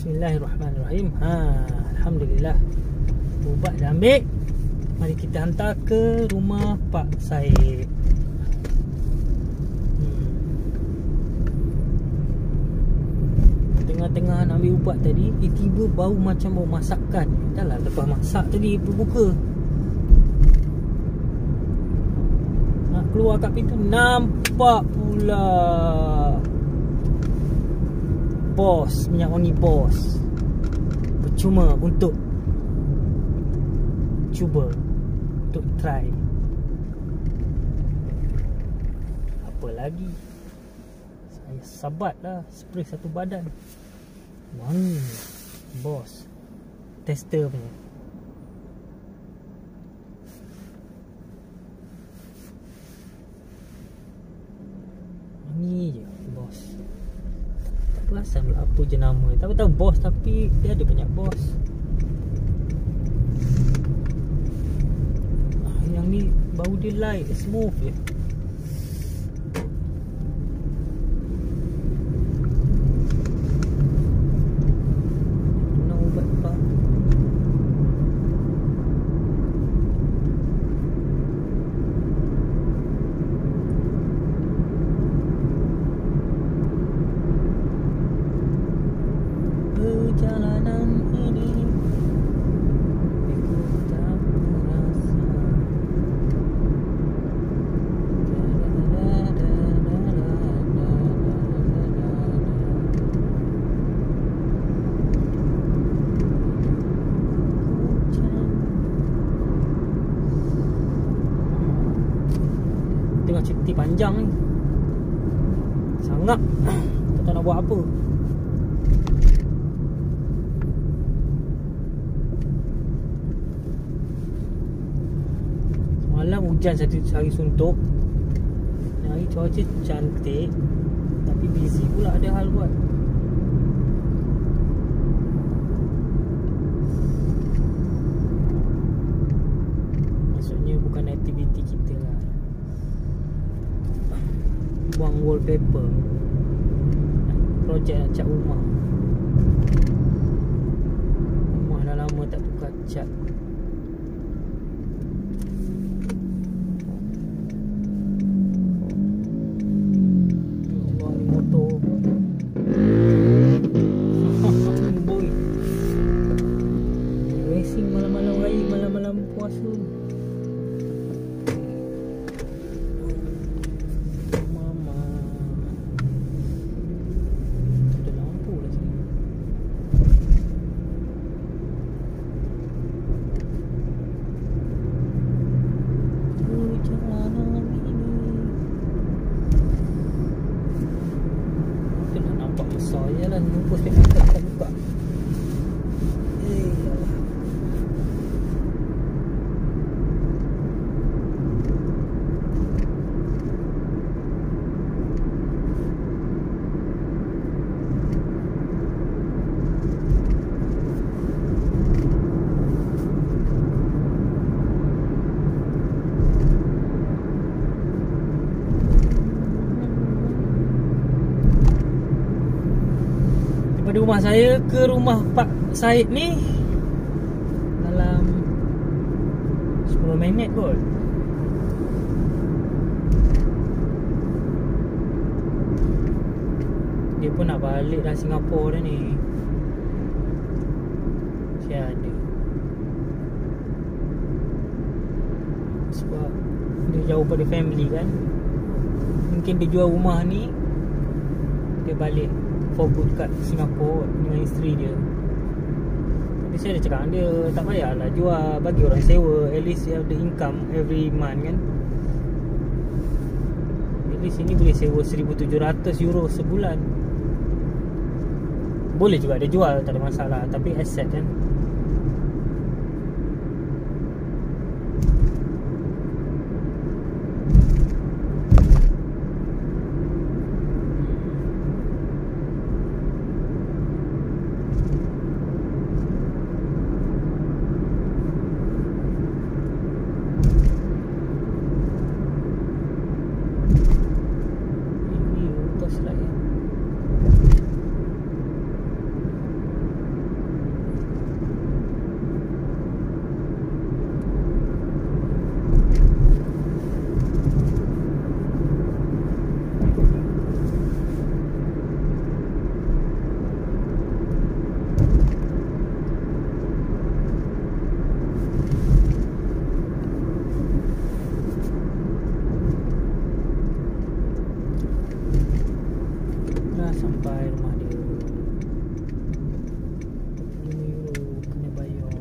Bismillahirrahmanirrahim. Alhamdulillah, ubat dah ambil. Mari kita hantar ke rumah Pak Said. Tengah-tengah nak ambil ubat tadi, tiba-tiba bau macam bau masakan. Dah lah lepas masak tadi berbuka. Nak keluar kat pintu, nampak pula Boss, minyak wangi Boss. Percuma untuk try. Apa lagi? Saya sabat lah spray satu badan. Wangi Boss tester punya. Wangi je Boss. Tak perasan pula apa je nama. Tak tahu Boss, tapi dia ada banyak Boss. Yang ni bau dia light, smooth je. Kena ubat apa? Perjalanan ini cuti panjang ni. Sangat tak tahu nak buat apa. Malam hujan satu hari suntuk. Hari cuaca cantik, tapi busy pula, ada hal buat. Maksudnya bukan aktiviti kita lah. Buang wallpaper, projek nak cat rumah. Rumah dah lama tak tukar cat. Allah, ni motor boy. Racing malam-malam raya, malam-malam puasa. Saya lah lupa spek tak buka. Dari rumah saya ke rumah Pak Said ni dalam 10 minit kot. Dia pun nak balik dah Singapura dah ni. Saya ada. Sebab dia jauh pada family kan. Mungkin dia jual rumah ni, dia balik for good kat Singapura dengan isteri dia. Tapi saya dah cakap dia tak payahlah jual, bagi orang sewa. At least dia ada income every month kan. At least ini boleh sewa 1,700 euro sebulan. Boleh juga dia jual, tak ada masalah. Tapi asset kan. sampai rumah dia. 25 euro kena bayar.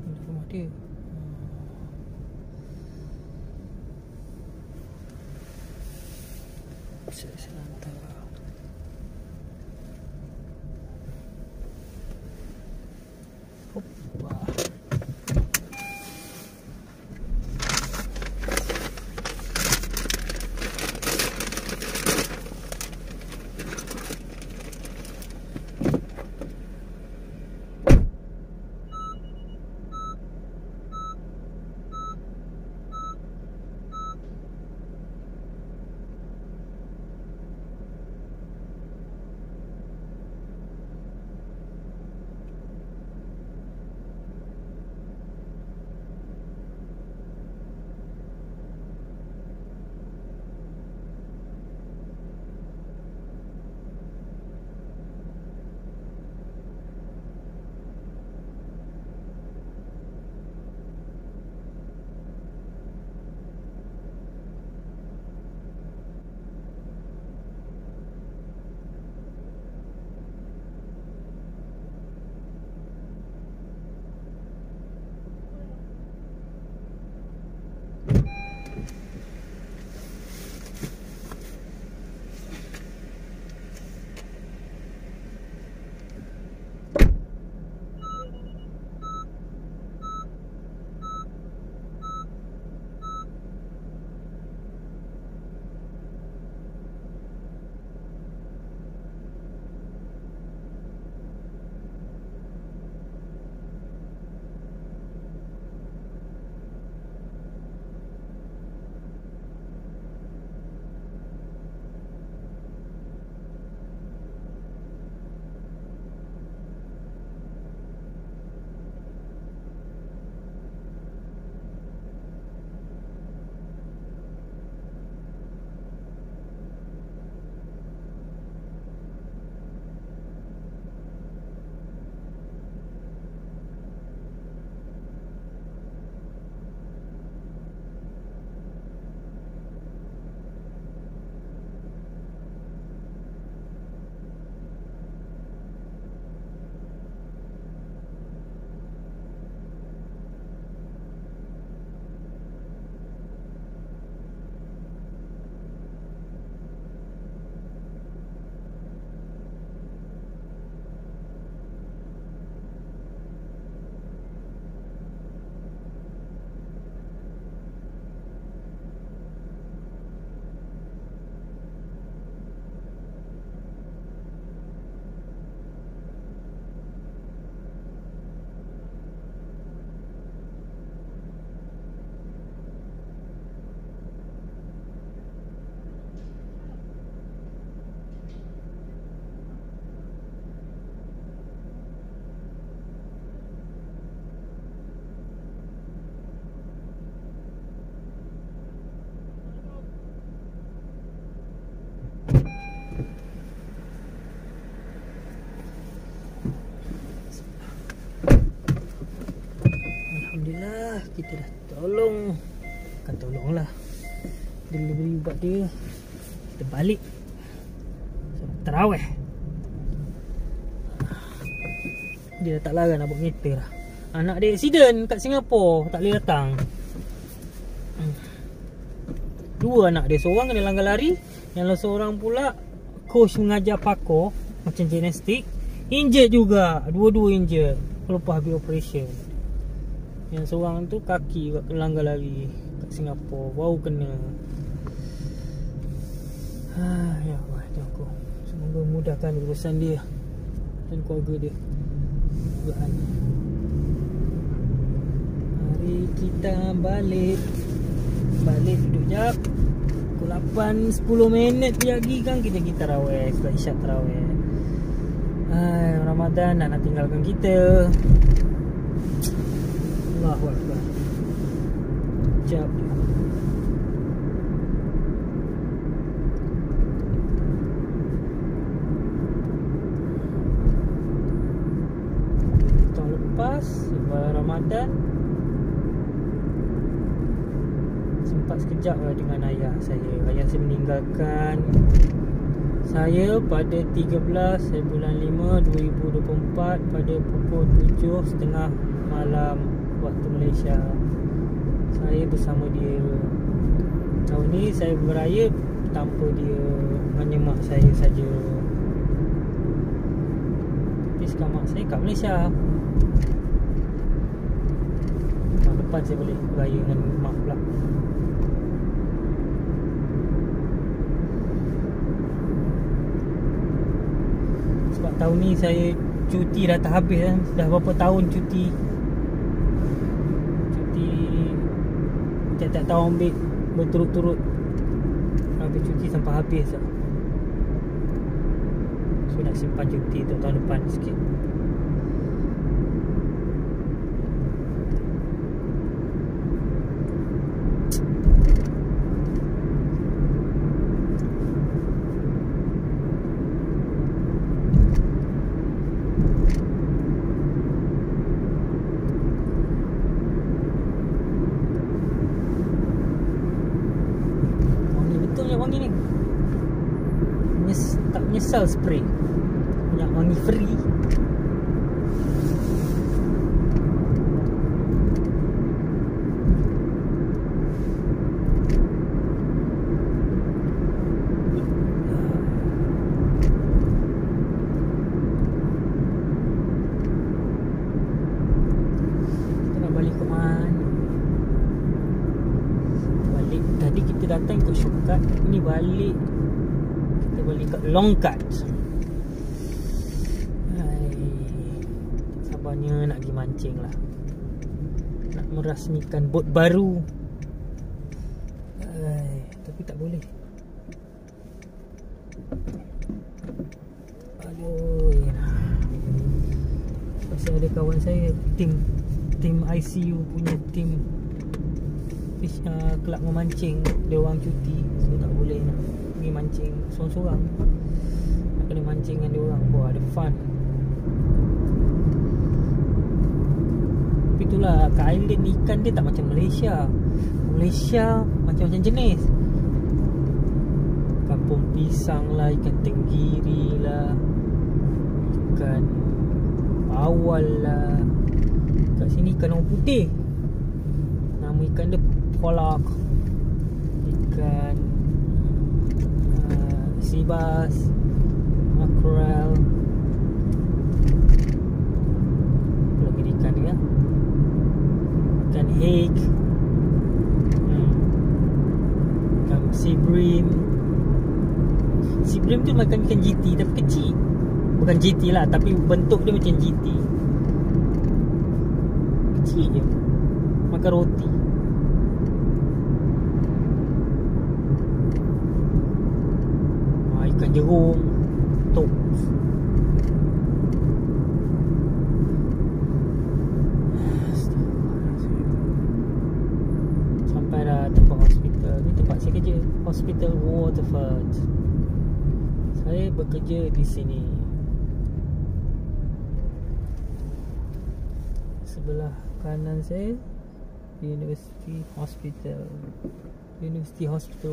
Ini rumah dia. Saya hantar. Hoppa. Alhamdulillah kita dah tolong. Bukan tolonglah, delivery buat dia. Kita balik tarawih. Dia dah tak larang nak buat meter lah. Anak dia accident kat Singapura, tak boleh datang. Dua anak dia, seorang kena langgar lari, yang seorang pula coach mengajar parkour macam gimnastik, injured juga. Dua-dua injured lepas habis operation. Yang seorang tu kaki buat langgar lari kat Singapura, baru kena. Ya Allah, aku semoga mudahkan urusan dia dan keluarga dia. Tuhan, hari kita balik duduk jap. Pukul 8-10 minit lagi kan kita tarawih. Setelah isyak tarawih, Ramadan nak tinggalkan kita. Allahu Akbar. Jap. lepas Ramadan sempat sekejap dengan ayah saya. Ayah saya meninggalkan saya pada 13 bulan 5 2024 pada pukul 7.30 malam waktu Malaysia. Saya bersama dia. Tahun ni saya beraya tanpa dia, hanya mak saya saja. Tapi sekarang mak saya kat Malaysia. Tahun depan saya boleh beraya dengan mak pula. Sebab tahun ni saya cuti dah tak habis kan. Dah berapa tahun cuti. Tiap-tiap tahun ambil berturut-turut. Habis cuti sampai habis lah. So nak simpan cuti untuk tahun depan sikit. Wangi ni tak menyesal spray. Banyak wangi free. Kita nak balik ke mana? Balik. Tadi kita datang ikut shortcut. Ni balik. Kita balik kat long cut. Sabarnya nak pergi mancing lah. Nak merasmikan bot baru. Tapi tak boleh. Aduh. Pasal ada kawan saya, tim ICU punya tim kelab memancing. Dia orang cuti, so tak boleh nak pergi mancing sorang-sorang. Nak kena mancing dengan dia orang. Wah, ada fun. Tapi itulah, kat island ikan dia tak macam Malaysia. Malaysia macam-macam jenis. Kampung pisang lah, ikan tenggiri lah, ikan bawal lah. Kat sini ikan orang putih. Nama ikan dia pollock, ikan sea bass, mackerel. Apa lagi ikan dia? Ikan hake, ikan sea bream. Sea bream tu makan ikan GT tapi kecil. Bukan GT lah, tapi bentuk dia macam GT. Kecil je. Makan roti. Ikan jerung, tops. Sampai dah tempat hospital. Ni tempat saya kerja, Hospital Waterford. Saya bekerja di sini. Sebelah kanan saya University Hospital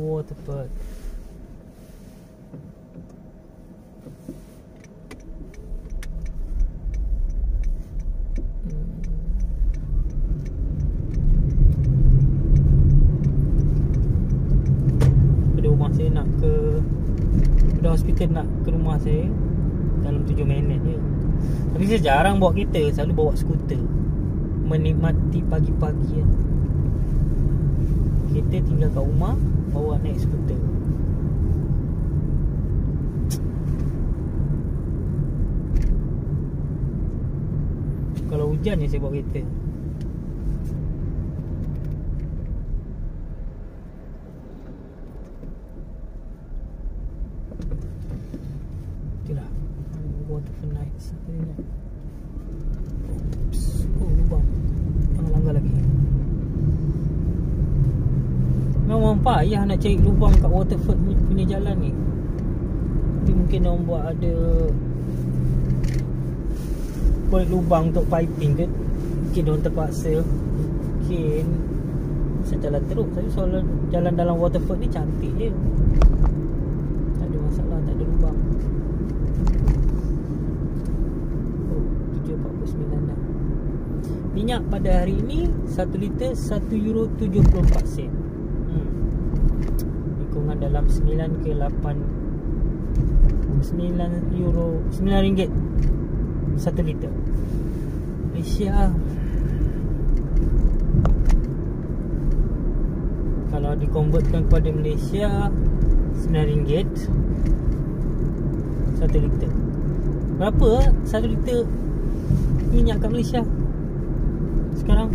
Waterford. Hospital nak ke rumah saya dalam 7 minit je. Tapi saya jarang bawa kereta, selalu bawa skuter. Menikmati pagi-pagi kan. Kereta tinggal kat rumah, bawa naik skuter. Kalau hujan je saya bawa kereta. Waterford Nights. Oops. Oh, lubang. Jangan langgar lagi. Memang payah nak cari lubang kat Waterford punya jalan ni. Tapi mungkin orang buat ada korek lubang untuk piping ke. Mungkin diorang terpaksa. Mungkin saya jalan teruk. Tapi soal jalan dalam waterford ni cantik je. Tak ada masalah, tak ada lubang. Oh, 7.49 dah. Minyak pada hari ini 1 liter €1.74. Hitungan dalam 9 ke 8 RM9 1 liter. Malaysia, kalau dikonvertkan kepada Malaysia, RM9 1 liter. Berapa 1 liter minyak kat Malaysia sekarang?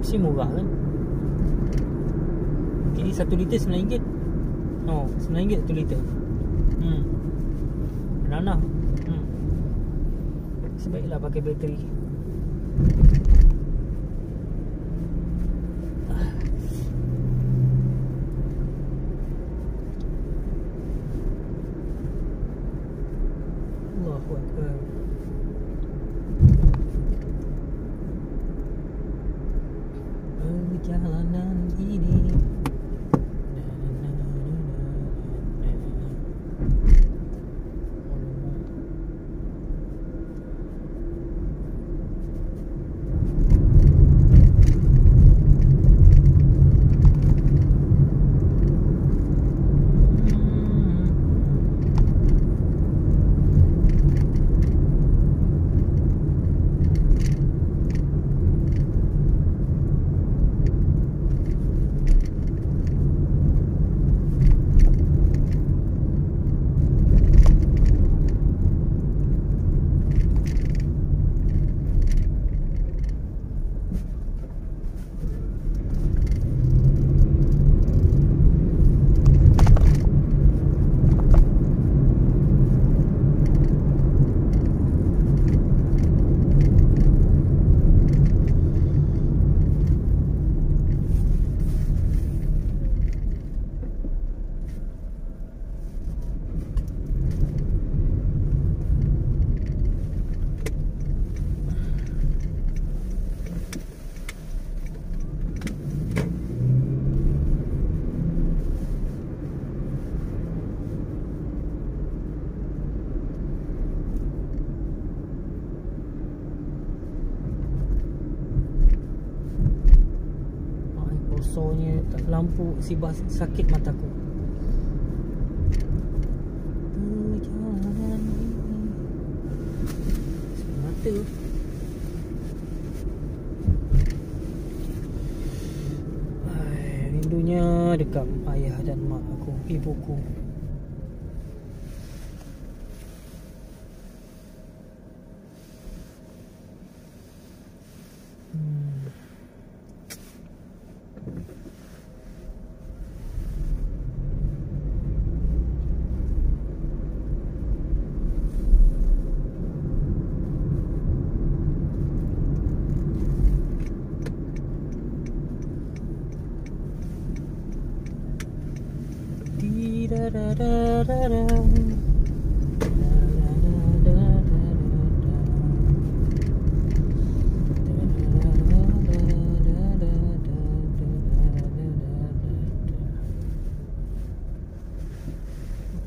Mesti murah kan? Ini 1 liter RM9. Oh, RM9 1 liter. Banana. Sebaiklah pakai bateri. Allahu Akbar. Perjalanan ini kosongnya lampu sibah sakit mataku. Perjalanan ini mata. Rindunya dekat ayah dan mak aku, ibuku.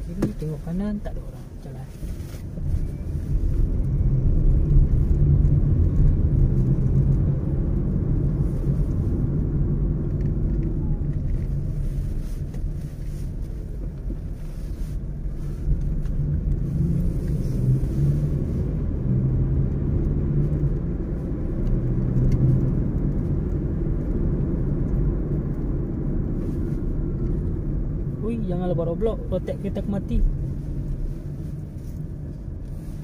Kiri tengok kanan, tak ada orang jalan. Janganlah buat Roblox, protect kereta aku mati.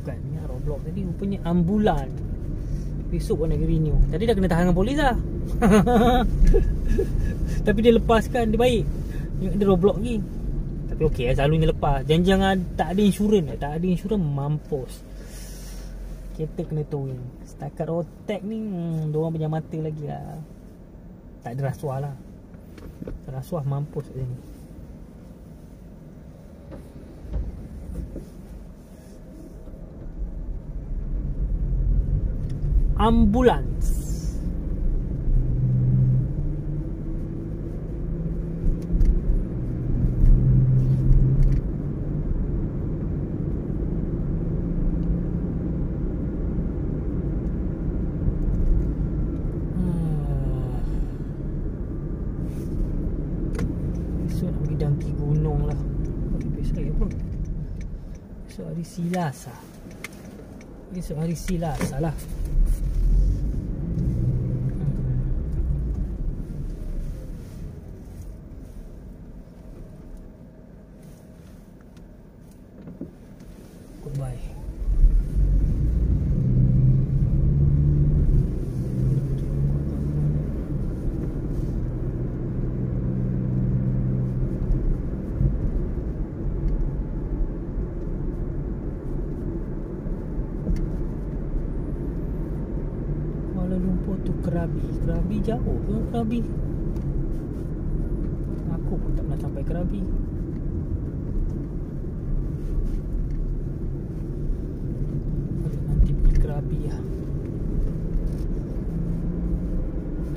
Bukan, ni Roblox tadi rupanya ambulan. Besok pun nak renew. Tadi dah kena tahan dengan polis lah. Tapi dia lepaskan, dia baik. Dia Roblox lagi. Tapi okey lah, selalunya lepas. Jangan-jangan tak ada insurans. Tak ada insurans, mampus. Kereta kena towing. Setakat rotek ni, diorang punya mata lagi lah. Tak ada rasuah lah. Rasuah mampus kat sini. ambulans. Besok nak pergi daki gunung lah. Besok hari apa? Besok hari Selasa. Besok hari Selasa lah. Goodbye. Kuala Lumpur tu Krabi. Krabi jauh ke Krabi? Aku pun tak pernah sampai Krabi. Nanti pergi Krabi lah.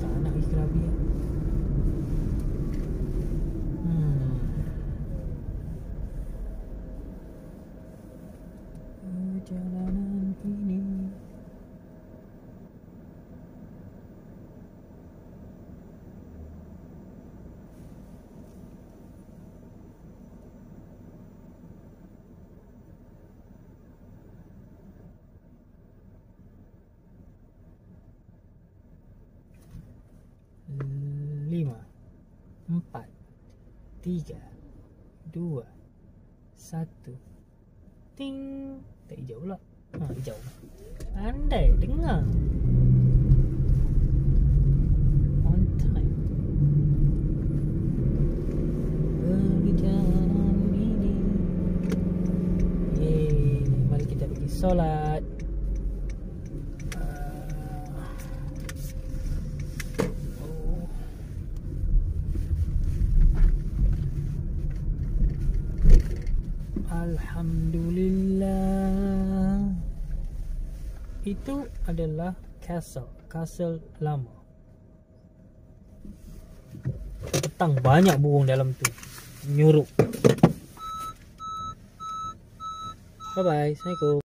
Tak nak pergi Krabi lah. Perjalanan ini lima, 4, 3, 2, 1. Ting. Tak hijau pula. Hijau. Andai dengar. On time. Perjalanan ini. Yeay. Mari kita pergi solat. Alhamdulillah. Itu adalah castle lama. Petang banyak burung dalam tu. Nyuruk. Bye bye. Assalamualaikum.